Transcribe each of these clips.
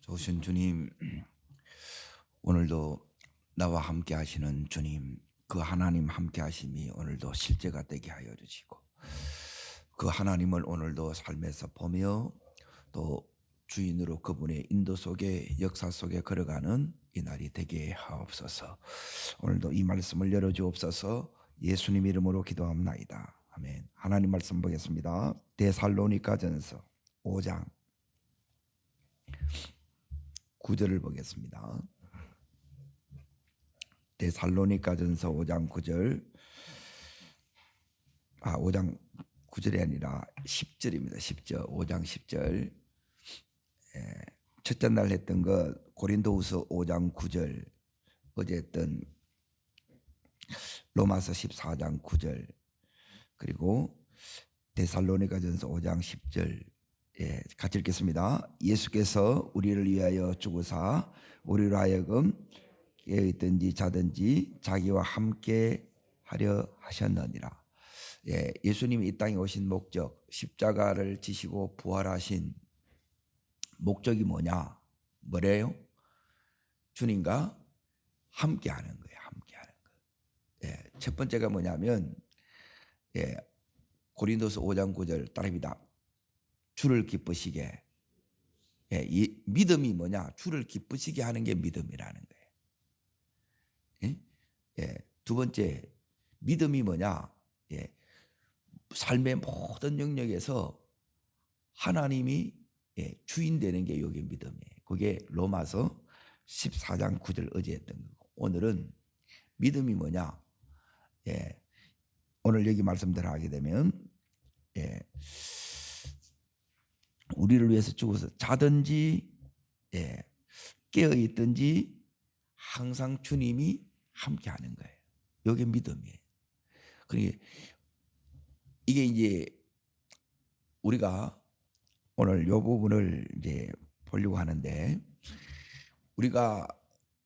좋으신 주님, 오늘도 나와 함께 하시는 주님, 그 하나님 함께 하심이 오늘도 실제가 되게 하여 주시고, 그 하나님을 오늘도 삶에서 보며 또 주인으로 그분의 인도 속에, 역사 속에 걸어가는 이 날이 되게 하옵소서. 오늘도 이 말씀을 열어주옵소서. 예수님 이름으로 기도합나이다. 아멘. 하나님 말씀 보겠습니다. 데살로니가전서 5장 9절을 보겠습니다. 데살로니가전서 5장 9절, 5장 9절이 아니라 10절입니다. 10절, 5장 10절. 첫째 날 했던 것 고린도후서 5장 9절, 어제 했던 로마서 14장 9절, 그리고 데살로니가전서 5장 10절. 같이 읽겠습니다. 예수께서 우리를 위하여 죽으사 우리로 하여금 깨어있든지 자든지 자기와 함께 하려 하셨느니라. 예수님이 이 땅에 오신 목적, 십자가를 지시고 부활하신 목적이 뭐냐? 뭐래요? 주님과 함께 하는 거예요. 함께 하는 거. 첫 번째가 뭐냐면 고린도서 5장 9절 따릅니다. 주를 기쁘시게. 이 믿음이 뭐냐? 주를 기쁘시게 하는 게 믿음이라는 거예요. 두 번째, 믿음이 뭐냐? 삶의 모든 영역에서 하나님이 주인 되는 게 여기 믿음이에요. 그게 로마서 14장 9절 어제 했던 거고, 오늘은 믿음이 뭐냐? 오늘 여기 말씀대로 하게 되면 우리를 위해서 죽어서 자든지 깨어있든지 항상 주님이 함께 하는 거예요. 이게 믿음이에요. 그러니까 이게 이제 우리가 오늘 이 부분을 이제 보려고 하는데, 우리가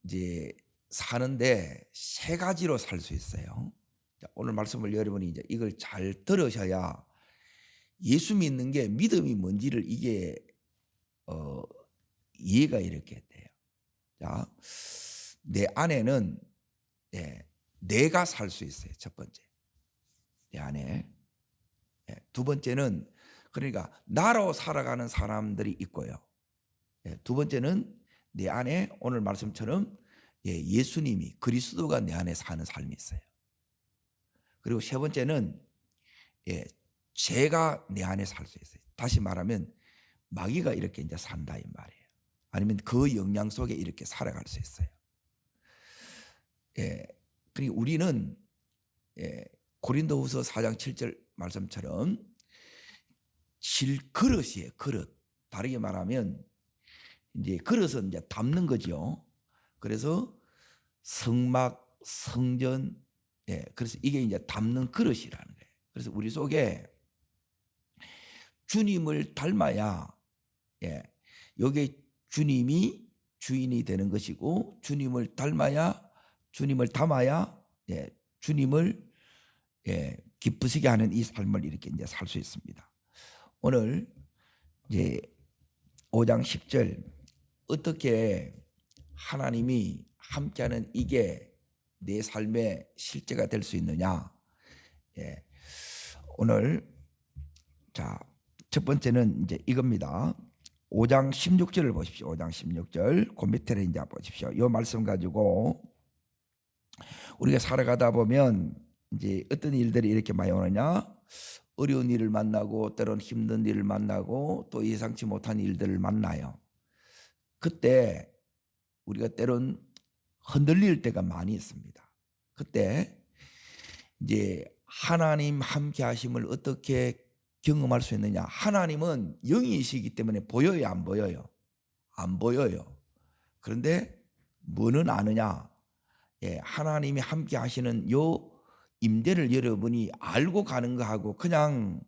이제 사는데 세 가지로 살 수 있어요. 오늘 말씀을 여러분이 이제 이걸 잘 들으셔야 예수 믿는 게 믿음이 뭔지를 이게 이해가 이렇게 돼요. 자, 내 안에는 내가 살 수 있어요. 첫 번째, 내 안에. 두 번째는 그러니까 나로 살아가는 사람들이 있고요. 두 번째는 내 안에 오늘 말씀처럼 예수님이 그리스도가 내 안에 사는 삶이 있어요. 그리고 세 번째는 죄가 내 안에 살 수 있어요. 다시 말하면 마귀가 이렇게 이제 산다 이 말이에요. 아니면 그 영향 속에 이렇게 살아갈 수 있어요. 그리고 우리는 고린도후서 4장 7절 말씀처럼 질그릇이에요. 그릇. 다르게 말하면 이제 그릇은 이제 담는 거죠. 그래서 성막, 성전, 그래서 이게 이제 담는 그릇이라는 거예요. 그래서 우리 속에 주님을 닮아야 여기 주님이 주인이 되는 것이고, 주님을 닮아야, 주님을 담아야 주님을 기쁘시게 하는 이 삶을 이렇게 이제 살 수 있습니다. 오늘 이제 5장 10절, 어떻게 하나님이 함께하는 이게 내 삶의 실제가 될 수 있느냐? 오늘 자, 첫 번째는 이제 이겁니다. 5장 16절을 보십시오. 5장 16절 그 밑에 이제 보십시오. 이 말씀 가지고 우리가 살아가다 보면 이제 어떤 일들이 이렇게 많이 오느냐? 어려운 일을 만나고, 때론 힘든 일을 만나고, 또 예상치 못한 일들을 만나요. 그때 우리가 때론 흔들릴 때가 많이 있습니다. 그때 이제 하나님 함께 하심을 어떻게 경험할 수 있느냐? 하나님은 영이시기 때문에 보여요, 안 보여요? 안 보여요. 그런데 뭐는 아느냐? 하나님이 함께 하시는 요 임재를 여러분이 알고 가는 거하고 그냥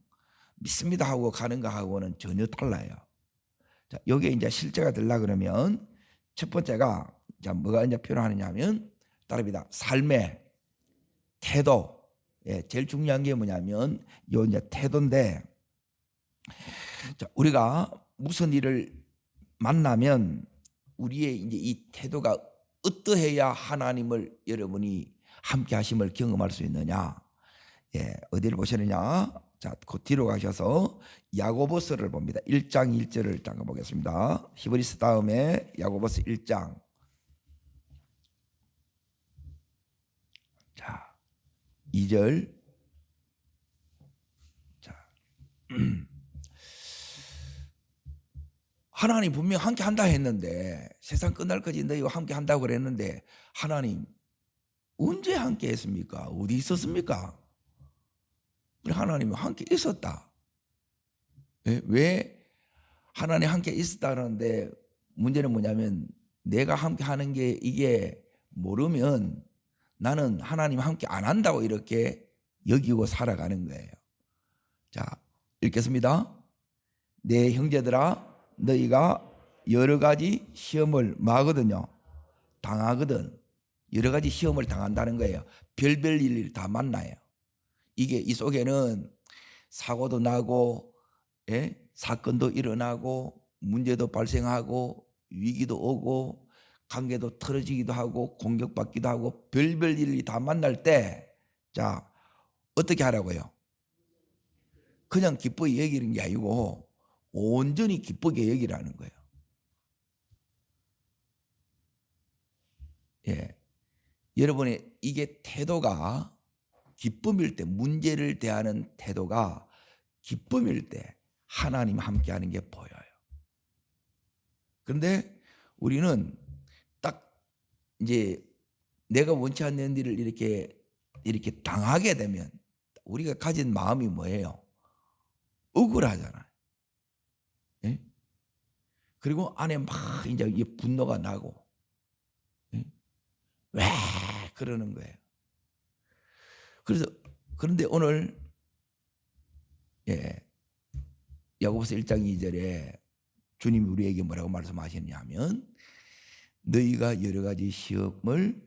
믿습니다 하고 가는 거하고는 전혀 달라요. 자, 여기에 이제 실제가 되려 그러면 첫 번째가 자, 뭐가 이제 필요하느냐 하면 따릅니다. 삶의 태도. 제일 중요한 게 뭐냐면 요 이제 태도인데, 자, 우리가 무슨 일을 만나면 우리의 이제 이 태도가 어떠해야 하나님을 여러분이 함께 하심을 경험할 수 있느냐? 예, 어디를 보시느냐? 자, 그 뒤로 가셔서 야고보서를 봅니다. 1장 1절을 잠깐 보겠습니다. 히브리서 다음에 야고보서 1장. 자, 2절. 자, 하나님 분명 함께 한다 했는데, 세상 끝날까지 너희와 함께 한다고 그랬는데 하나님 언제 함께 했습니까? 어디 있었습니까? 하나님이 함께 있었다. 왜 하나님 함께 있었다는데 문제는 뭐냐면 내가 함께 하는 게 이게 모르면 나는 하나님 함께 안 한다고 이렇게 여기고 살아가는 거예요. 자, 읽겠습니다. 내 형제들아, 너희가 여러 가지 시험을 마거든요. 당하거든. 여러 가지 시험을 당한다는 거예요. 별별 일을 다 만나요. 이게 이 속에는 사고도 나고, 예? 사건도 일어나고, 문제도 발생하고, 위기도 오고, 관계도 틀어지기도 하고, 공격받기도 하고, 별별 일이 다 만날 때, 자, 어떻게 하라고요? 그냥 기쁘게 여기는 게 아니고 온전히 기쁘게 여기라는 거예요. 예, 여러분의 이게 태도가 기쁨일 때, 문제를 대하는 태도가 기쁨일 때 하나님 함께하는 게 보여요. 그런데 우리는 딱 이제 내가 원치 않는 일을 이렇게 당하게 되면 우리가 가진 마음이 뭐예요? 억울하잖아요. 예? 그리고 안에 막 이제 분노가 나고, 예? 왜 그러는 거예요. 그런데 오늘 야고보서 1장 2절에 주님이 우리에게 뭐라고 말씀하셨냐면 너희가 여러 가지 시험을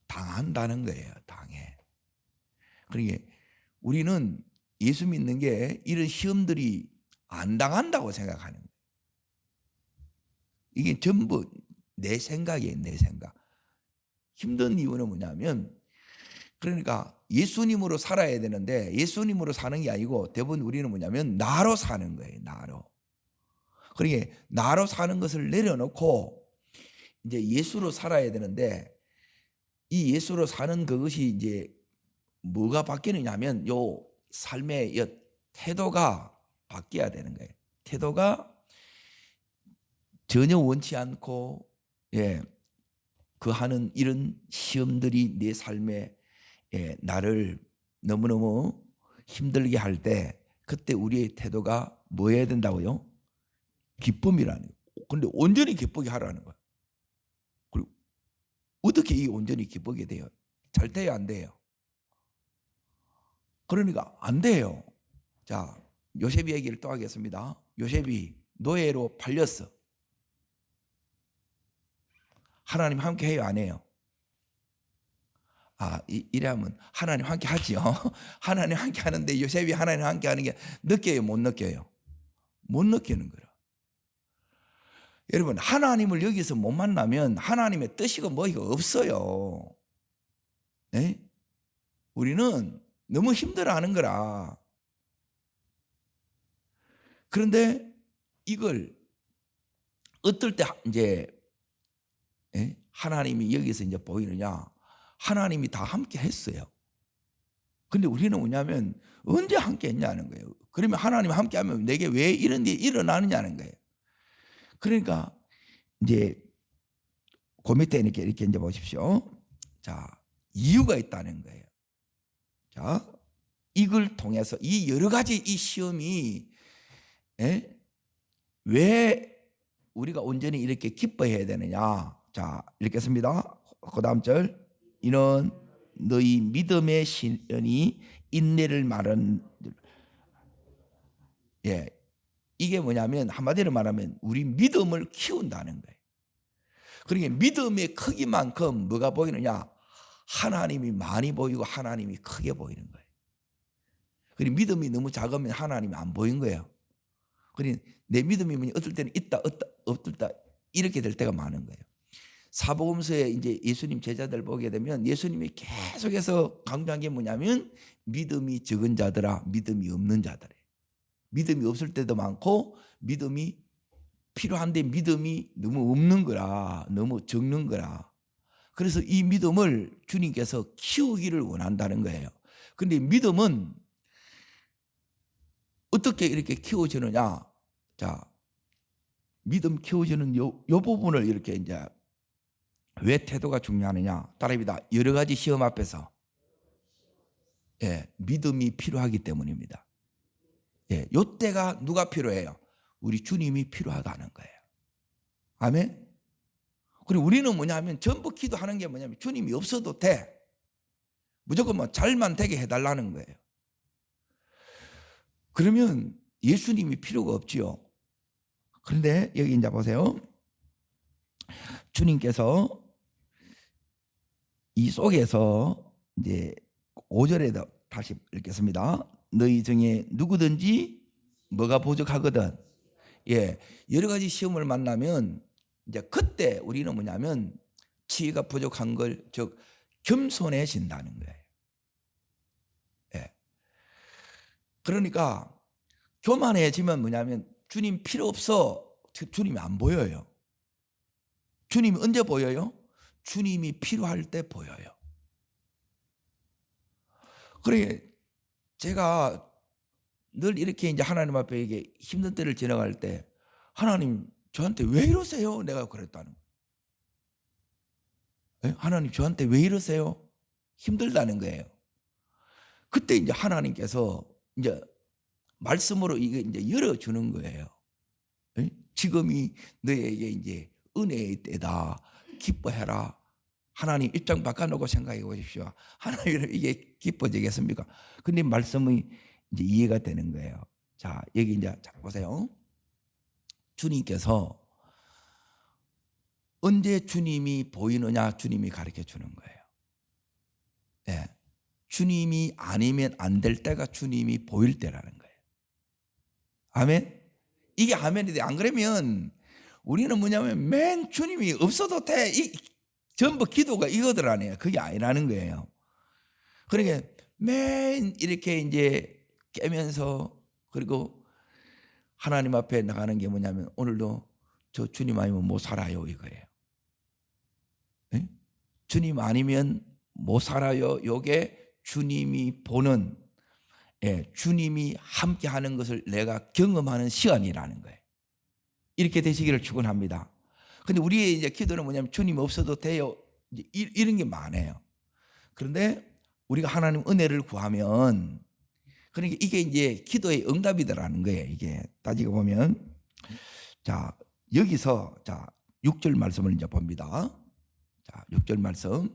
당한다는 거예요. 당해. 그러니까 우리는 예수 믿는 게 이런 시험들이 안 당한다고 생각하는 거예요. 이게 전부 내 생각이에요. 내 생각. 힘든 이유는 뭐냐면 그러니까 예수님으로 살아야 되는데 예수님으로 사는 게 아니고 대부분 우리는 뭐냐면 나로 사는 거예요. 나로. 그러니까 나로 사는 것을 내려놓고 이제 예수로 살아야 되는데 이 예수로 사는 그것이 이제 뭐가 바뀌느냐면 요 삶의 태도가 바뀌어야 되는 거예요. 태도가 전혀 원치 않고 그 하는 이런 시험들이 내 삶에 나를 너무너무 힘들게 할 때 그때 우리의 태도가 뭐 해야 된다고요? 기쁨이라는 거예요. 그런데 온전히 기쁘게 하라는 거예요. 그리고 어떻게 이 온전히 기쁘게 돼요? 잘 돼요? 안 돼요? 그러니까 안 돼요. 자, 요셉이 얘기를 또 하겠습니다. 요셉이 노예로 팔렸어. 하나님 함께 해요? 안 해요? 이래하면 하나님 함께 하지요. 하나님 함께 하는데 요셉이 하나님 함께 하는 게 느껴요? 못 느껴요? 못 느끼는 거라. 여러분 하나님을 여기서 못 만나면 하나님의 뜻이고 뭐가 없어요. 네? 우리는 너무 힘들어하는 거라. 그런데 이걸 어떨 때 이제 하나님이 여기서 이제 보이느냐? 하나님이 다 함께 했어요. 근데 우리는 뭐냐면 언제 함께 했냐는 거예요. 그러면 하나님 함께 하면 내게 왜 이런 일이 일어나느냐는 거예요. 그러니까 이제 그 밑에 이렇게 이제 보십시오. 자, 이유가 있다는 거예요. 자, 이걸 통해서 이 여러 가지 이 시험이 왜 우리가 온전히 이렇게 기뻐해야 되느냐? 자, 읽겠습니다. 그 다음 절. 이는 너희 믿음의 시련이 인내를 말하는 이게 뭐냐면 한마디로 말하면 우리 믿음을 키운다는 거예요. 그러니까 믿음의 크기만큼 뭐가 보이느냐? 하나님이 많이 보이고 하나님이 크게 보이는 거예요. 그리고 믿음이 너무 작으면 하나님이 안 보이는 거예요. 그러니까 내 믿음이 어떨 때는 있다 없다 이렇게 될 때가 많은 거예요. 사복음서에 이제 예수님 제자들 보게 되면 예수님이 계속해서 강조한 게 뭐냐면 믿음이 적은 자들아, 믿음이 없는 자들에. 믿음이 없을 때도 많고 믿음이 필요한데 믿음이 너무 없는 거라, 너무 적는 거라. 그래서 이 믿음을 주님께서 키우기를 원한다는 거예요. 그런데 믿음은 어떻게 이렇게 키워지느냐? 자, 믿음 키워지는 요 부분을 이렇게 이제 왜 태도가 중요하느냐? 따라합니다. 여러 가지 시험 앞에서 믿음이 필요하기 때문입니다. 요 때가 누가 필요해요? 우리 주님이 필요하다는 거예요. 아멘. 그리고 우리는 뭐냐면 전부 기도하는 게 뭐냐면 주님이 없어도 돼. 무조건 뭐 잘만 되게 해달라는 거예요. 그러면 예수님이 필요가 없지요. 그런데 여기 이제 보세요. 주님께서 이 속에서 이제 5절에 다시 읽겠습니다. 너희 중에 누구든지 뭐가 부족하거든. 여러 가지 시험을 만나면 이제 그때 우리는 뭐냐면 지혜가 부족한 걸 즉 겸손해진다는 거예요. 그러니까 교만해지면 뭐냐면 주님 필요 없어. 주님이 안 보여요. 주님이 언제 보여요? 주님이 필요할 때 보여요. 그래 제가 늘 이렇게 이제 하나님 앞에 이게 힘든 때를 지나갈 때 하나님 저한테 왜 이러세요? 내가 그랬다는 거예요. 하나님 저한테 왜 이러세요? 힘들다는 거예요. 그때 이제 하나님께서 이제 말씀으로 이게 이제 열어주는 거예요. 지금이 너에게 이제 은혜의 때다. 기뻐해라. 하나님 입장 바꿔놓고 생각해 보십시오. 하나님 이게 기뻐지겠습니까? 근데 말씀이 이제 이해가 되는 거예요. 자, 여기 이제 자, 보세요. 주님께서 언제 주님이 보이느냐? 주님이 가르쳐 주는 거예요. 주님이 아니면 안 될 때가 주님이 보일 때라는 거예요. 아멘? 이게 아멘인데 안 그러면 우리는 뭐냐면 맨 주님이 없어도 돼. 전부 기도가 이거들 아니에요. 그게 아니라는 거예요. 그러니까 맨 이렇게 이제 깨면서 그리고 하나님 앞에 나가는 게 뭐냐면 오늘도 저 주님 아니면 못 살아요 이거예요. 주님 아니면 못 살아요. 요게 주님이 보는 주님이 함께 하는 것을 내가 경험하는 시간이라는 거예요. 이렇게 되시기를 축원합니다. 근데 우리의 이제 기도는 뭐냐면 주님 없어도 돼요. 이런 게 많아요. 그런데 우리가 하나님 은혜를 구하면 그러니까 이게 이제 기도의 응답이더라는 거예요. 이게 따지고 보면 자 여기서 자 6절 말씀을 이제 봅니다. 자 6절 말씀.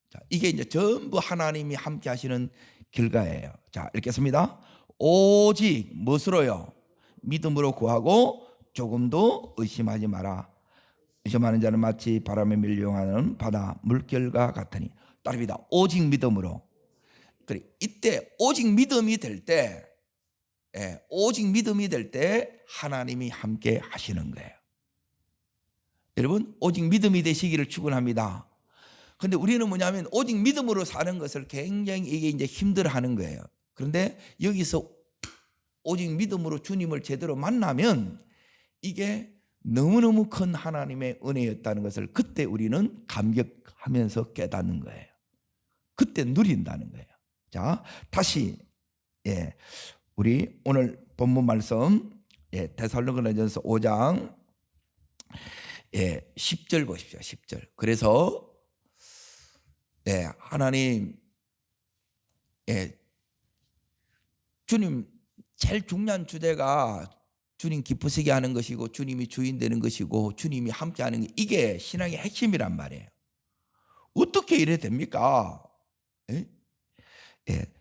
자 이게 이제 전부 하나님이 함께 하시는 결과예요. 자 읽겠습니다. 오직 무엇으로요? 믿음으로 구하고 조금도 의심하지 마라. 의심하는 자는 마치 바람에 밀려가는 바다 물결과 같으니. 따릅니다. 오직 믿음으로. 그래 이때 오직 믿음이 될 때, 오직 믿음이 될 때 하나님이 함께 하시는 거예요. 여러분 오직 믿음이 되시기를 축원합니다. 근데 우리는 뭐냐면 오직 믿음으로 사는 것을 굉장히 이게 이제 힘들어하는 거예요. 그런데 여기서 오직 믿음으로 주님을 제대로 만나면 이게 너무너무 큰 하나님의 은혜였다는 것을 그때 우리는 감격하면서 깨닫는 거예요. 그때 누린다는 거예요. 자, 다시 우리 오늘 본문 말씀 데살로니가전서 5장 10절 보십시오. 10절. 그래서 하나님 주님 제일 중요한 주제가 주님 기쁘시게 하는 것이고 주님이 주인 되는 것이고 주님이 함께 하는 게 이게 신앙의 핵심이란 말이에요. 어떻게 이래 됩니까?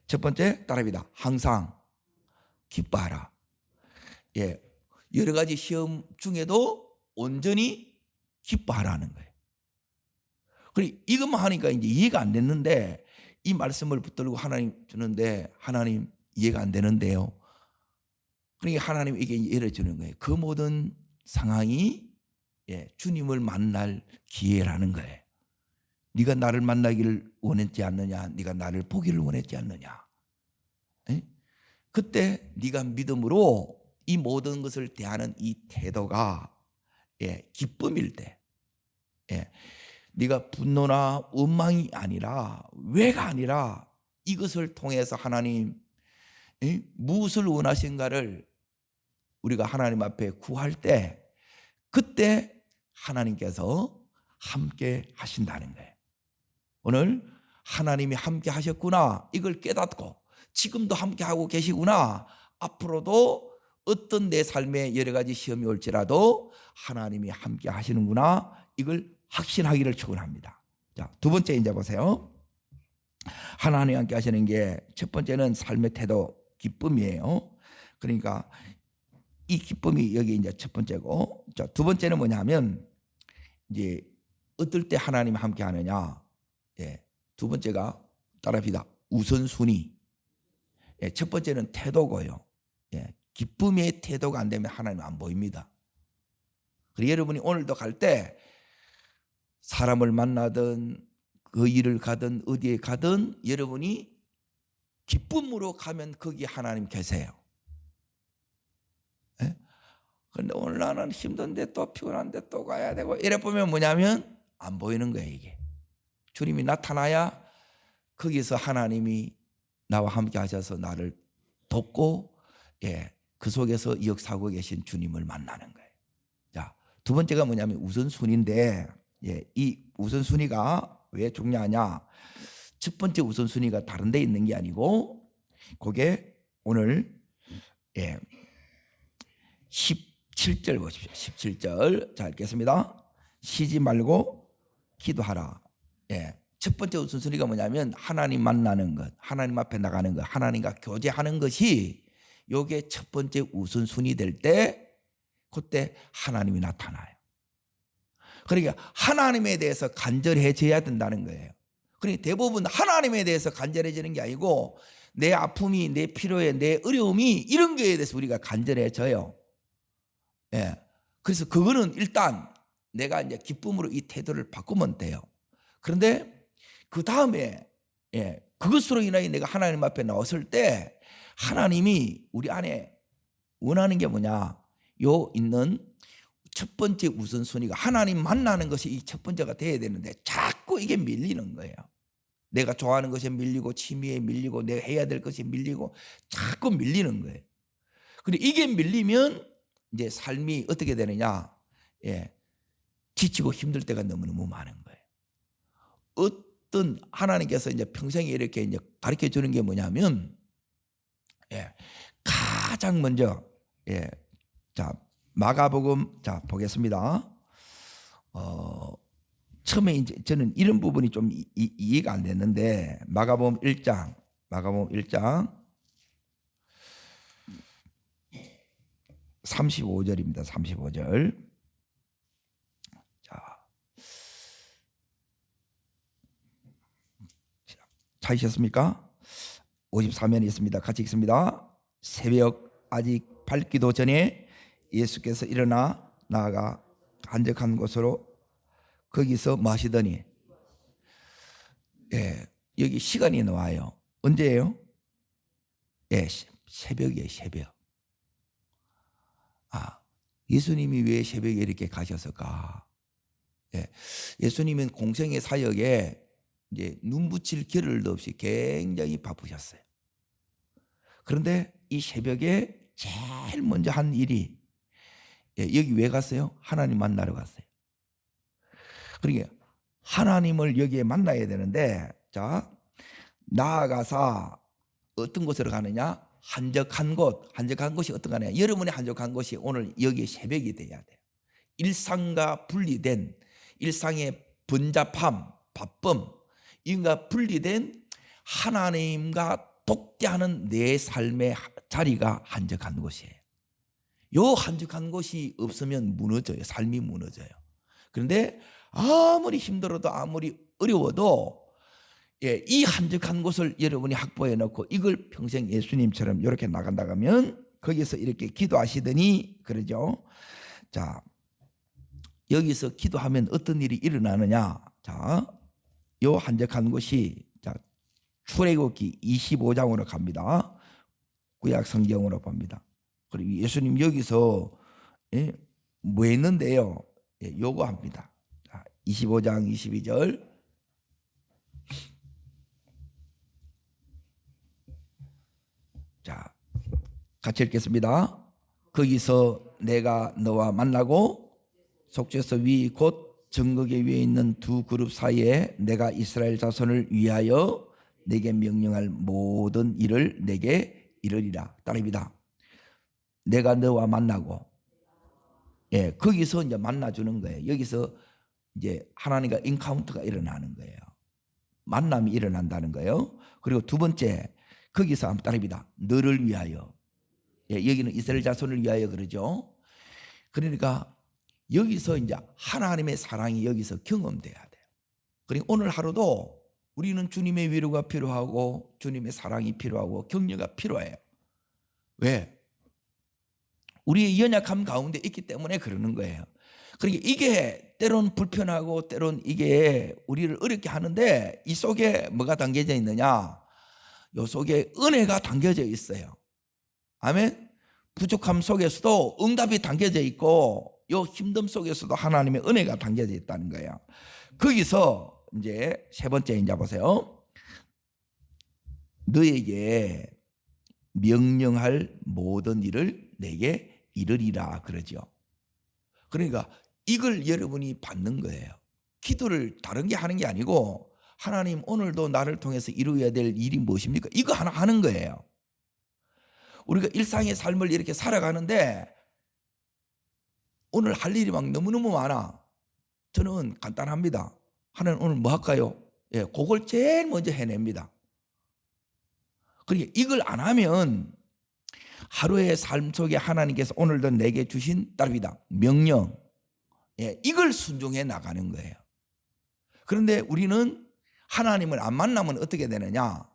첫 번째 따라합니다. 항상 기뻐하라. 여러 가지 시험 중에도 온전히 기뻐하라는 거예요. 그리고 이것만 하니까 이제 이해가 안 됐는데 이 말씀을 붙들고 하나님 주는데 하나님 이해가 안 되는데요. 그러니까 하나님 이게 열어주는 거예요. 그 모든 상황이 주님을 만날 기회라는 거예요. 네가 나를 만나기를 원했지 않느냐? 네가 나를 보기를 원했지 않느냐? 그때 네가 믿음으로 이 모든 것을 대하는 이 태도가 기쁨일 때, 네가 분노나 원망이 아니라, 왜가 아니라 이것을 통해서 하나님 무엇을 원하신가를 우리가 하나님 앞에 구할 때, 그때 하나님께서 함께 하신다는 거예요. 오늘 하나님이 함께 하셨구나, 이걸 깨닫고 지금도 함께 하고 계시구나, 앞으로도 어떤 내 삶에 여러 가지 시험이 올지라도 하나님이 함께 하시는구나, 이걸 확신하기를 축원합니다. 자, 두 번째 이제 보세요. 하나님 함께 하시는 게 첫 번째는 삶의 태도, 기쁨이에요. 그러니까 이 기쁨이 여기 이제 첫 번째고, 자, 두 번째는 뭐냐면 이제 어떨 때 하나님 함께 하느냐. 두 번째가 따라합시다. 우선순위. 첫 번째는 태도고요. 기쁨의 태도가 안 되면 하나님 안 보입니다. 그래서 여러분이 오늘도 갈 때 사람을 만나든 그 일을 가든 어디에 가든 여러분이 기쁨으로 가면 거기 하나님 계세요. 그런데 오늘 나는 힘든데 또 피곤한데 또 가야 되고 이래 보면 뭐냐면 안 보이는 거예요. 이게 주님이 나타나야 거기서 하나님이 나와 함께 하셔서 나를 돕고 그 속에서 역사하고 계신 주님을 만나는 거예요. 자, 두 번째가 뭐냐면 우선순위인데, 이 우선순위가 왜 중요하냐? 첫 번째 우선순위가 다른 데 있는 게 아니고, 그게 오늘 17절 보십시오. 17절 자 읽겠습니다. 쉬지 말고 기도하라. 첫 번째 우선순위가 뭐냐면 하나님 만나는 것, 하나님 앞에 나가는 것, 하나님과 교제하는 것이 요게 첫 번째 우선순위 될 때, 그때 하나님이 나타나요. 그러니까 하나님에 대해서 간절해져야 된다는 거예요. 그러니까 대부분 하나님에 대해서 간절해지는 게 아니고 내 아픔이, 내 필요에, 내 어려움이, 이런 거에 대해서 우리가 간절해져요. 그래서 그거는 일단 내가 이제 기쁨으로 이 태도를 바꾸면 돼요. 그런데 그 다음에 그것으로 인하여 내가 하나님 앞에 나왔을 때 하나님이 우리 안에 원하는 게 뭐냐? 요 있는 첫 번째 우선순위가 하나님 만나는 것이 이 첫 번째가 돼야 되는데 자꾸 이게 밀리는 거예요. 내가 좋아하는 것에 밀리고 취미에 밀리고 내가 해야 될 것이 밀리고 자꾸 밀리는 거예요. 근데 이게 밀리면 이제 삶이 어떻게 되느냐? 지치고 힘들 때가 너무너무 많은 거예요. 어떤 하나님께서 이제 평생에 이렇게 이제 가르쳐 주는 게 뭐냐면, 가장 먼저, 자, 마가복음, 자, 보겠습니다. 처음에 이제 저는 이런 부분이 좀 이해가 안 됐는데, 마가복음 1장 35절입니다. 35절. 자, 찾으셨습니까? 53면이 있습니다. 같이 읽습니다. 새벽 아직 밝기도 전에 예수께서 일어나 나아가 한적한 곳으로 거기서 마시더니, 여기 시간이 나와요. 언제예요? 새벽이에요. 새벽. 예수님이 왜 새벽에 이렇게 가셨을까? 예수님은 공생의 사역에 이제 눈 붙일 겨를도 없이 굉장히 바쁘셨어요. 그런데 이 새벽에 제일 먼저 한 일이, 여기 왜 갔어요? 하나님 만나러 갔어요. 그러니까 하나님을 여기에 만나야 되는데, 자, 나아가서 어떤 곳으로 가느냐? 한적한 곳. 한적한 곳이 어떤 거냐? 여러분의 한적한 곳이 오늘 여기 새벽이 돼야 돼요. 일상과 분리된, 일상의 번잡함, 바쁨, 이것과 분리된 하나님과 독대하는 내 삶의 자리가 한적한 곳이에요. 요 한적한 곳이 없으면 무너져요. 삶이 무너져요. 그런데 아무리 힘들어도 아무리 어려워도 이 한적한 곳을 여러분이 확보해 놓고 이걸 평생 예수님처럼 이렇게 나간다면 거기서 이렇게 기도하시더니, 그러죠. 자, 여기서 기도하면 어떤 일이 일어나느냐? 자, 요 한적한 곳이 자, 출애굽기 25장으로 갑니다. 구약 성경으로 봅니다. 그리고 예수님 여기서 뭐 했는데요? 요거 합니다. 자, 25장 22절. 자, 같이 읽겠습니다. 거기서 내가 너와 만나고 속죄서 위 곧 증거계 위에 있는 두 그룹 사이에 내가 이스라엘 자손을 위하여 내게 명령할 모든 일을 내게 이르리라. 따릅니다. 내가 너와 만나고, 거기서 이제 만나주는 거예요. 여기서 이제 하나님과 인카운트가 일어나는 거예요. 만남이 일어난다는 거예요. 그리고 두 번째, 거기서 한번 따릅니다. 너를 위하여. 여기는 이스라엘 자손을 위하여 그러죠. 그러니까 여기서 이제 하나님의 사랑이 여기서 경험돼야 돼요. 그리고 오늘 하루도 우리는 주님의 위로가 필요하고 주님의 사랑이 필요하고 격려가 필요해요. 왜? 우리의 연약함 가운데 있기 때문에 그러는 거예요. 그러니까 이게 때론 불편하고 때론 이게 우리를 어렵게 하는데 이 속에 뭐가 담겨져 있느냐? 이 속에 은혜가 담겨져 있어요. 아멘. 부족함 속에서도 응답이 담겨져 있고 이 힘듦 속에서도 하나님의 은혜가 담겨져 있다는 거예요. 거기서 이제 세 번째 이제 보세요. 너에게 명령할 모든 일을 내게 이르리라 그러죠. 그러니까 이걸 여러분이 받는 거예요. 기도를 다른 게 하는 게 아니고 하나님 오늘도 나를 통해서 이루어야 될 일이 무엇입니까? 이거 하나 하는 거예요. 우리가 일상의 삶을 이렇게 살아가는데 오늘 할 일이 막 너무너무 많아. 저는 간단합니다. 하나님 오늘 뭐 할까요? 그걸 제일 먼저 해냅니다. 그러니까 이걸 안 하면 하루의 삶 속에 하나님께서 오늘도 내게 주신 따릅니다. 명령. 이걸 순종해 나가는 거예요. 그런데 우리는 하나님을 안 만나면 어떻게 되느냐?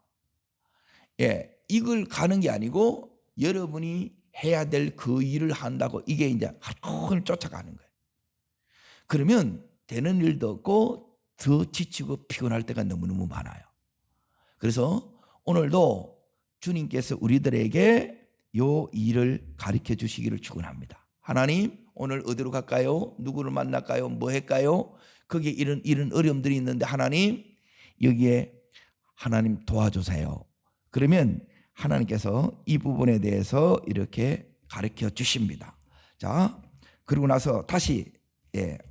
이걸 가는 게 아니고 여러분이 해야 될 그 일을 한다고 이게 이제 하루를 쫓아가는 거예요. 그러면 되는 일도 없고 더 지치고 피곤할 때가 너무너무 많아요. 그래서 오늘도 주님께서 우리들에게 요 일을 가르쳐 주시기를 축원합니다. 하나님 오늘 어디로 갈까요? 누구를 만날까요? 뭐 할까요? 거기에 이런 어려움들이 있는데 하나님 여기에 하나님 도와주세요. 그러면 하나님께서 이 부분에 대해서 이렇게 가르쳐 주십니다. 자, 그리고 나서 다시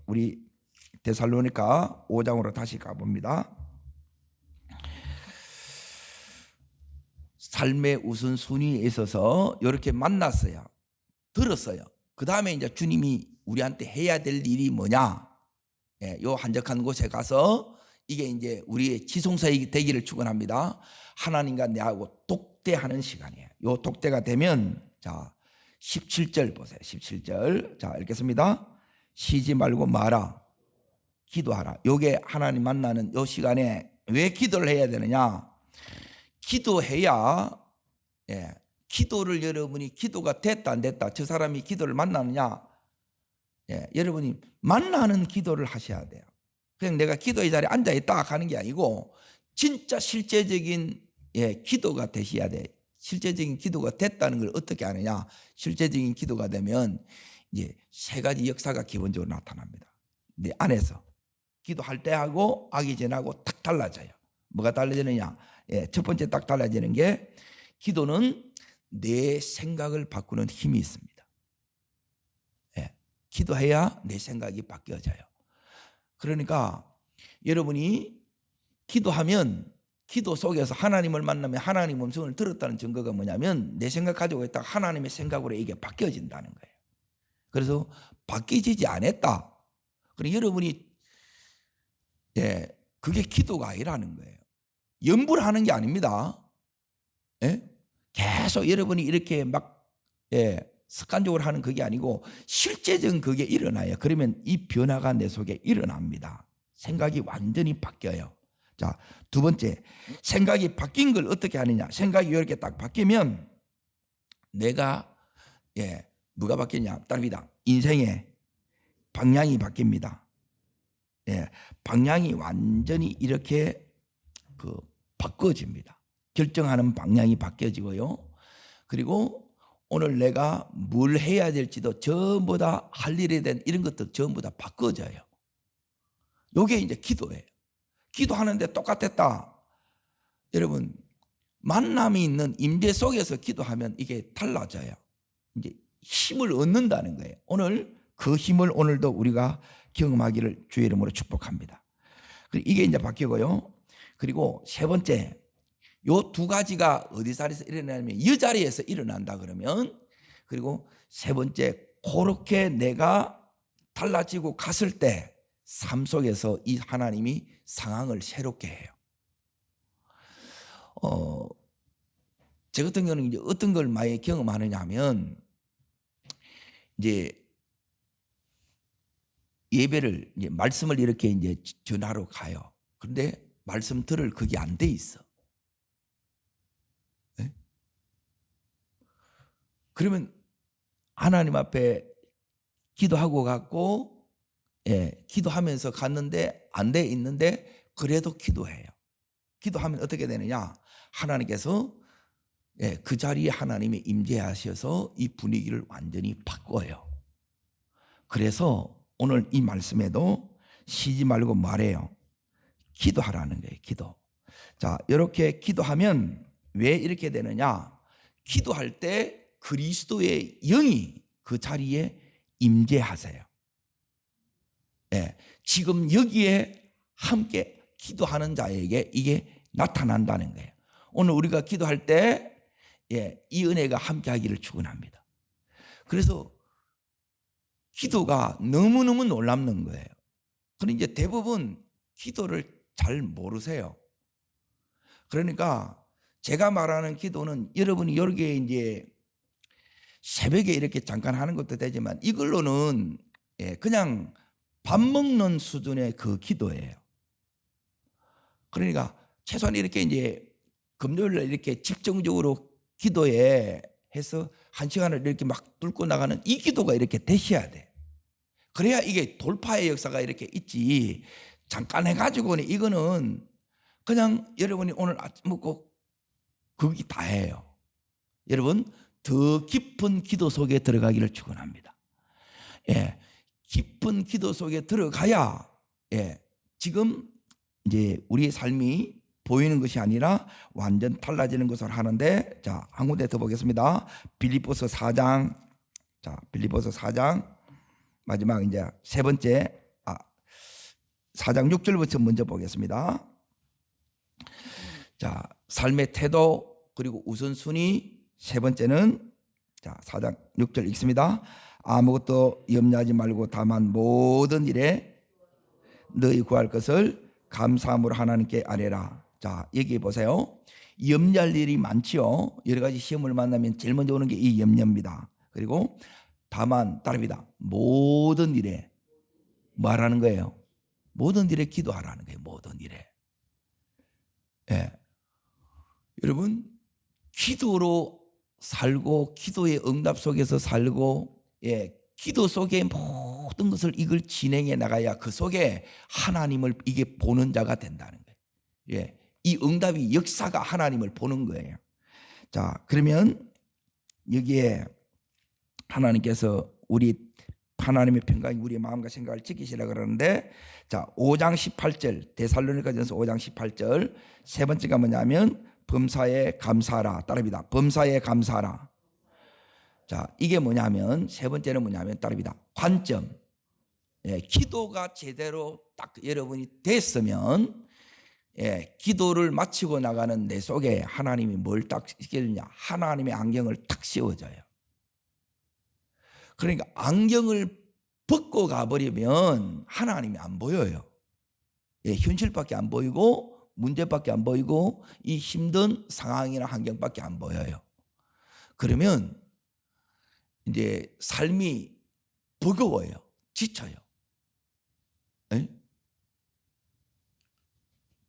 우리 데살로니가 5장으로 다시 가봅니다. 삶의 우선순위에 있어서 이렇게 만났어요. 들었어요. 그 다음에 이제 주님이 우리한테 해야 될 일이 뭐냐? 요 한적한 곳에 가서 이게 이제 우리의 지성사역이 되기를 축원합니다. 하나님과 내하고 독대하는 시간이에요. 요 독대가 되면 자 17절 보세요. 17절 자 읽겠습니다. 쉬지 말고 마라. 기도하라. 요게 하나님 만나는 요 시간에 왜 기도를 해야 되느냐? 기도해야 기도를 여러분이 기도가 됐다 안 됐다 저 사람이 기도를 만나느냐? 여러분이 만나는 기도를 하셔야 돼요. 그냥 내가 기도의 자리에 앉아있다 하는 게 아니고 진짜 실제적인 기도가 되셔야 돼. 실제적인 기도가 됐다는 걸 어떻게 아느냐? 실제적인 기도가 되면 이제 세 가지 역사가 기본적으로 나타납니다. 내 안에서 기도할 때하고 하기 전하고 딱 달라져요. 뭐가 달라지느냐? 첫 번째 딱 달라지는 게 기도는 내 생각을 바꾸는 힘이 있습니다. 기도해야 내 생각이 바뀌어져요. 그러니까 여러분이 기도하면 기도 속에서 하나님을 만나면 하나님 음성을 들었다는 증거가 뭐냐면 내 생각 가지고 있다가 하나님의 생각으로 이게 바뀌어진다는 거예요. 그래서 바뀌어지지 않았다. 그리고 여러분이 그게 기도가 아니라는 거예요. 염불하는 게 아닙니다. 계속 여러분이 이렇게 막 습관적으로 하는 그게 아니고 실제적인 그게 일어나요. 그러면 이 변화가 내 속에 일어납니다. 생각이 완전히 바뀌어요. 자, 두 번째, 생각이 바뀐 걸 어떻게 하느냐? 생각이 이렇게 딱 바뀌면 내가 뭐가 바뀌냐? 따릅니다. 인생에 방향이 바뀝니다. 예, 방향이 완전히 이렇게 바꿔집니다. 결정하는 방향이 바뀌어지고요. 그리고 오늘 내가 뭘 해야 될지도 전부 다 할 일에 대한 이런 것들 전부 다 바꿔져요. 이게 이제 기도예요. 기도하는데 똑같았다. 여러분, 만남이 있는 임재 속에서 기도하면 이게 달라져요. 이제 힘을 얻는다는 거예요. 오늘 그 힘을 오늘도 우리가 경험하기를 주의 이름으로 축복합니다. 이게 이제 바뀌고요. 그리고 세 번째, 요 두 가지가 어디 자리에서 일어나냐면 이 자리에서 일어난다 그러면, 그리고 세 번째, 그렇게 내가 달라지고 갔을 때 삶 속에서 이 하나님이 상황을 새롭게 해요. 제 같은 경우는 이제 어떤 걸 많이 경험하느냐 하면, 이제 예배를, 이제 말씀을 이렇게 이제 전하러 가요. 그런데 말씀 들을 그게 안 돼 있어. 네? 그러면 하나님 앞에 기도하고 갔고, 기도하면서 갔는데 안 돼 있는데 그래도 기도해요. 기도하면 어떻게 되느냐? 하나님께서 그 자리에 하나님이 임재하셔서 이 분위기를 완전히 바꿔요. 그래서 오늘 이 말씀에도 쉬지 말고 말해요. 기도하라는 거예요. 기도. 자, 이렇게 기도하면 왜 이렇게 되느냐? 기도할 때 그리스도의 영이 그 자리에 임재하세요. 지금 여기에 함께 기도하는 자에게 이게 나타난다는 거예요. 오늘 우리가 기도할 때 이 은혜가 함께 하기를 축원합니다. 그래서 기도가 너무너무 놀랍는 거예요. 그런데 이제 대부분 기도를 잘 모르세요. 그러니까 제가 말하는 기도는 여러분이 여기에 이제 새벽에 이렇게 잠깐 하는 것도 되지만 이걸로는 그냥 밥 먹는 수준의 그 기도예요. 그러니까 최소한 이렇게 이제 금요일날 이렇게 집중적으로 기도에 해서 한 시간을 이렇게 막 뚫고 나가는 이 기도가 이렇게 되셔야 돼. 그래야 이게 돌파의 역사가 이렇게 있지. 잠깐 해가지고는 이거는 그냥 여러분이 오늘 아침 먹고 그게 다예요. 여러분, 더 깊은 기도 속에 들어가기를 축원합니다. 깊은 기도 속에 들어가야 지금 이제 우리의 삶이 보이는 것이 아니라 완전 달라지는 것을 하는데, 자, 한 군데 더 보겠습니다. 빌립보서 4장. 자, 빌립보서 4장 마지막 이제 세 번째 4장 6절부터 먼저 보겠습니다. 자, 삶의 태도 그리고 우선순위. 세 번째는 자, 4장 6절 읽습니다. 아무것도 염려하지 말고 다만 모든 일에 너희 구할 것을 감사함으로 하나님께 아뢰라. 자, 여기 보세요. 염려할 일이 많지요. 여러 가지 시험을 만나면 제일 먼저 오는 게 이 염려입니다. 그리고 다만 따릅니다. 모든 일에 말하는 거예요. 모든 일에 기도하라는 거예요. 모든 일에. 여러분, 기도로 살고 기도의 응답 속에서 살고 기도 속에 모든 것을 이걸 진행해 나가야 그 속에 하나님을 이게 보는 자가 된다는 거예요. 이 응답이 역사가 하나님을 보는 거예요. 자, 그러면 여기에 하나님께서 우리 하나님의 평강이 우리의 마음과 생각을 지키시라 그러는데, 자, 5장 18절 데살로니가전서 5장 18절 세 번째가 뭐냐면 범사에 감사하라. 따릅니다. 범사에 감사하라. 자, 이게 뭐냐면 세 번째는 뭐냐면 따릅니다. 관점. 기도가 제대로 딱 여러분이 됐으면 기도를 마치고 나가는 내 속에 하나님이 뭘 딱 시켜주냐? 하나님의 안경을 탁 씌워줘요. 그러니까 안경을 벗고 가버리면 하나님이 안 보여요. 현실밖에 안 보이고 문제밖에 안 보이고 이 힘든 상황이나 환경밖에 안 보여요. 그러면 이제 삶이 버거워요. 지쳐요.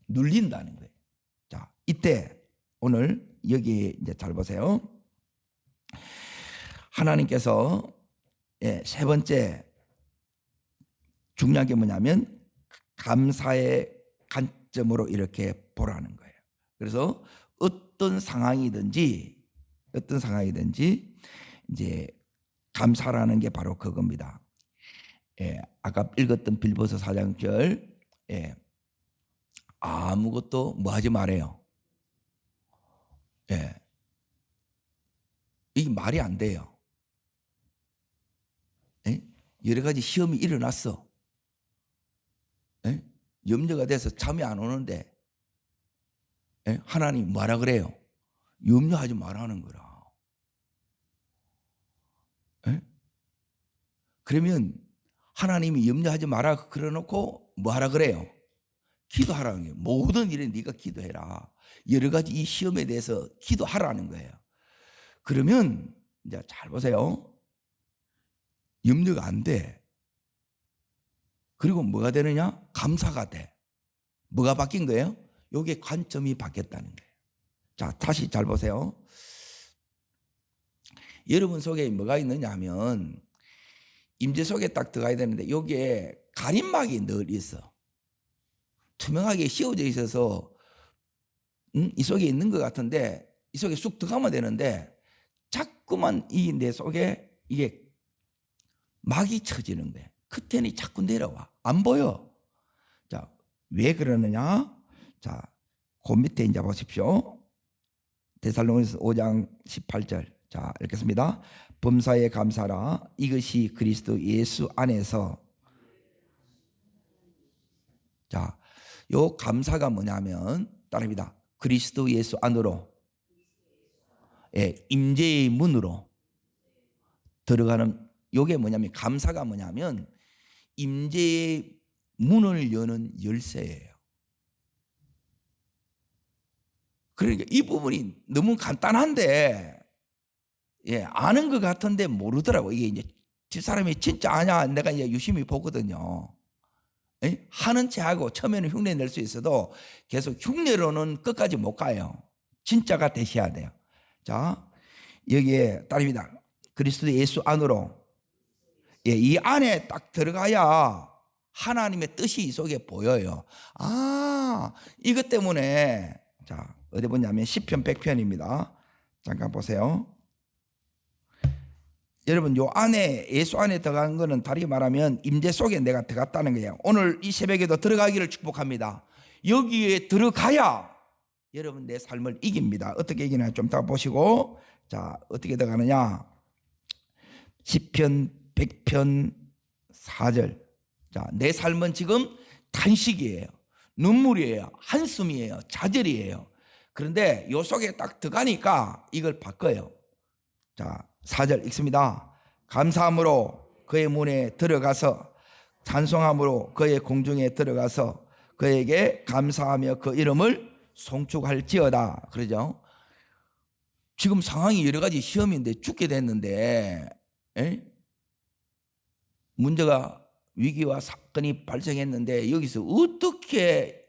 눌린다는 거예요. 자, 이때 오늘 여기 이제 잘 보세요. 하나님께서 세 번째 중요한 게 뭐냐면 감사의 관점으로 이렇게 보라는 거예요. 그래서 어떤 상황이든지 이제 감사라는 게 바로 그겁니다. 아까 읽었던 빌보서 4장 6절, 아무것도 뭐 하지 말아요. 이게 말이 안 돼요. 여러 가지 시험이 일어났어. 염려가 돼서 잠이 안 오는데 하나님 뭐라 그래요? 염려하지 말라는 거라. 그러면 하나님이 염려하지 마라 그러놓고 뭐하라 그래요? 기도하라는 거예요. 모든 일에 네가 기도해라. 여러 가지 이 시험에 대해서 기도하라는 거예요. 그러면 이제 잘 보세요. 염려가 안 돼. 그리고 뭐가 되느냐? 감사가 돼. 뭐가 바뀐 거예요? 요게 관점이 바뀌었다는 거예요. 자, 다시 잘 보세요. 여러분 속에 뭐가 있느냐 하면 임재 속에 딱 들어가야 되는데 여기에 가림막이 늘 있어. 투명하게 씌워져 있어서 이 속에 있는 것 같은데 이 속에 쑥 들어가면 되는데 자꾸만 이 내 속에 이게 막이 쳐지는 거예요. 커튼이 자꾸 내려와. 안 보여. 자, 왜 그러느냐? 자, 그 밑에 이제 보십시오. 데살로니가서 5장 18절. 자, 읽겠습니다. 범사에 감사라. 이것이 그리스도 예수 안에서. 자, 요 감사가 뭐냐면 따릅니다. 그리스도 예수 안으로, 임재의 문으로 들어가는. 요게 뭐냐면 감사가 뭐냐면 임재의 문을 여는 열쇠예요. 그러니까 이 부분이 너무 간단한데 아는 것 같은데 모르더라고. 이게 이제 집사람이 진짜 아냐 내가 이제 유심히 보거든요. 하는 체하고 처음에는 흉내 낼 수 있어도 계속 흉내로는 끝까지 못 가요. 진짜가 되셔야 돼요. 자, 여기에 따릅니다. 그리스도 예수 안으로. 이 안에 딱 들어가야 하나님의 뜻이 이 속에 보여요. 아, 이것 때문에. 자, 어디 보냐면 시편 100편입니다. 잠깐 보세요. 여러분, 요 안에 예수 안에 들어가는 거는 다르게 말하면 임재 속에 내가 들어갔다는 거예요. 오늘 이 새벽에도 들어가기를 축복합니다. 여기에 들어가야 여러분 내 삶을 이깁니다. 어떻게 이기나 좀 더 보시고. 자, 어떻게 들어가느냐? 시편 100편 4절. 자, 내 삶은 지금 탄식이에요. 눈물이에요. 한숨이에요. 좌절이에요. 그런데 요 속에 딱 들어가니까 이걸 바꿔요. 자, 4절 읽습니다. 감사함으로 그의 문에 들어가서 찬송함으로 그의 공중에 들어가서 그에게 감사하며 그 이름을 송축할지어다. 그러죠? 지금 상황이 여러 가지 시험인데 죽게 됐는데 문제가 위기와 사건이 발생했는데 여기서 어떻게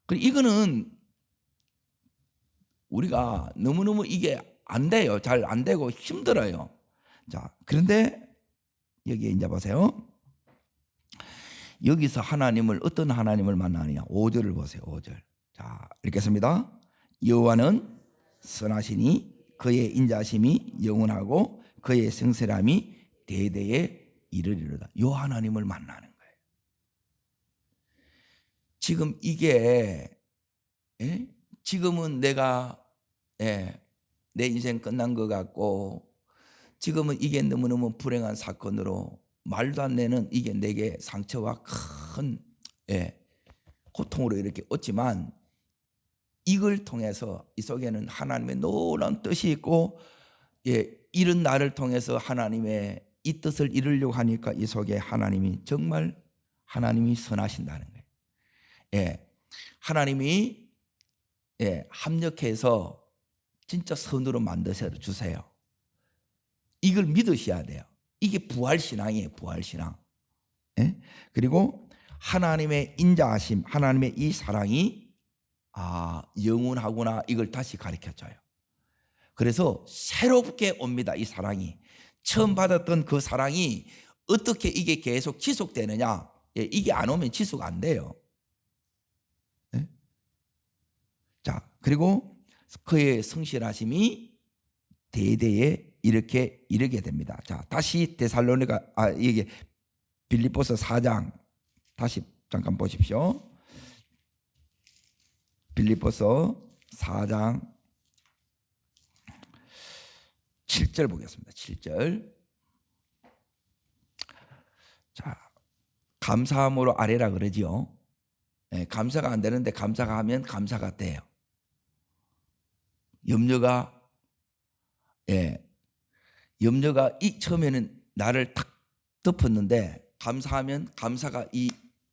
이거는 우리가 너무너무 이게 안 돼요. 잘 안 되고 힘들어요. 자, 그런데 여기 이제 보세요. 여기서 하나님을 어떤 하나님을 만나느냐? 5절을 보세요. 5절. 자, 읽겠습니다. 여호와는 선하시니 그의 인자심이 영원하고 그의 성실함이 대대에 이르리로다. 요 하나님을 만나는 거예요. 지금 이게 지금은 내가 내 인생 끝난 것 같고 지금은 이게 너무너무 불행한 사건으로 말도 안 되는 이게 내게 상처와 큰 고통으로 이렇게 얻지만 이걸 통해서 이 속에는 하나님의 놀라운 뜻이 있고 이런 나를 통해서 하나님의 이 뜻을 이루려고 하니까 이 속에 하나님이 정말 하나님이 선하신다는 거예요. 하나님이 합력해서 진짜 선으로 만드셔 주세요. 이걸 믿으셔야 돼요. 이게 부활신앙이에요. 부활신앙. 그리고 하나님의 인자하심, 하나님의 이 사랑이 영원하구나 이걸 다시 가르쳐줘요. 그래서 새롭게 옵니다. 이 사랑이 처음 받았던 그 사랑이 어떻게 이게 계속 지속되느냐? 예, 이게 안 오면 지속 안 돼요. 예? 자, 그리고 그의 성실하심이 대대에 이렇게 이르게 됩니다. 자, 다시 이게 빌립보서 4장 다시 잠깐 보십시오. 빌립보서 4장 7절 보겠습니다. 7절. 자, 감사함으로 아뢰라 그러지요. 예, 감사가 안 되는데 감사가 하면 감사가 돼요. 염려가 처음에는 나를 탁 덮었는데 감사하면 감사가 이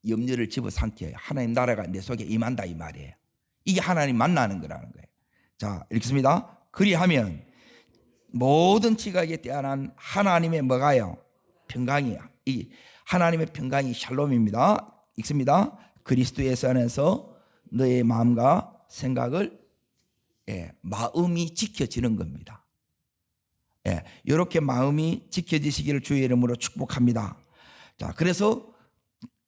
염려를 집어삼켜요. 하나님 나라가 내 속에 임한다 이 말이에요. 이게 하나님 만나는 거라는 거예요. 자, 읽습니다. 그리하면 모든 지각에 뛰어난 하나님의 뭐가요? 평강이야. 이 하나님의 평강이 샬롬입니다. 읽습니다. 그리스도 예수 안에서 너의 마음과 생각을 마음이 지켜지는 겁니다. 이렇게 마음이 지켜지시기를 주의 이름으로 축복합니다. 자, 그래서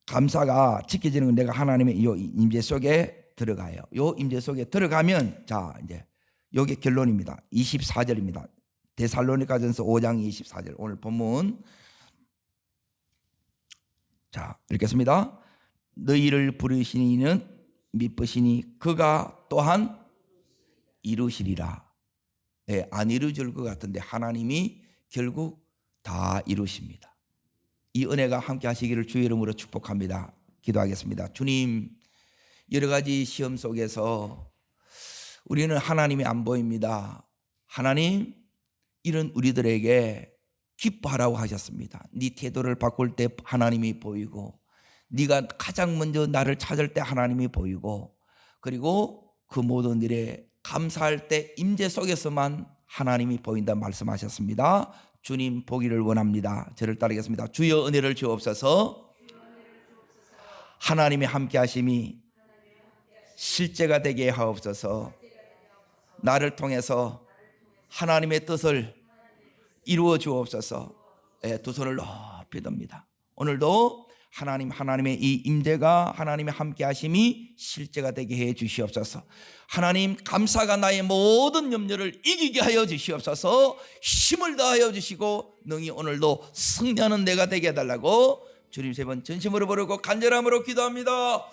감사가 지켜지는 건 내가 하나님의 이 임재 속에 들어가요. 이 임재 속에 들어가면 자, 이제 이게 결론입니다. 24절입니다. 데살로니가전서 5장 24절. 오늘 본문. 자, 읽겠습니다. 너희를 부르신 이는 미쁘시니 그가 또한 이루시리라. 안 이루어질 것 같은데 하나님이 결국 다 이루십니다. 이 은혜가 함께 하시기를 주의 이름으로 축복합니다. 기도하겠습니다. 주님, 여러 가지 시험 속에서 우리는 하나님이 안 보입니다. 하나님, 이런 우리들에게 기뻐하라고 하셨습니다. 네 태도를 바꿀 때 하나님이 보이고, 네가 가장 먼저 나를 찾을 때 하나님이 보이고, 그리고 그 모든 일에 감사할 때 임재 속에서만 하나님이 보인다 말씀하셨습니다. 주님 보기를 원합니다. 저를 따르겠습니다. 주여 은혜를 주옵소서. 하나님의 함께 하심이 실제가 되게 하옵소서. 나를 통해서 하나님의 뜻을 이루어 주옵소서. 두 손을 높이 듭니다. 오늘도 하나님의 이 임재가 하나님의 함께 하심이 실제가 되게 해 주시옵소서. 하나님, 감사가 나의 모든 염려를 이기게 하여 주시옵소서. 힘을 더하여 주시고 능히 오늘도 승리하는 내가 되게 해달라고 주님 세 번 전심으로 부르고 간절함으로 기도합니다.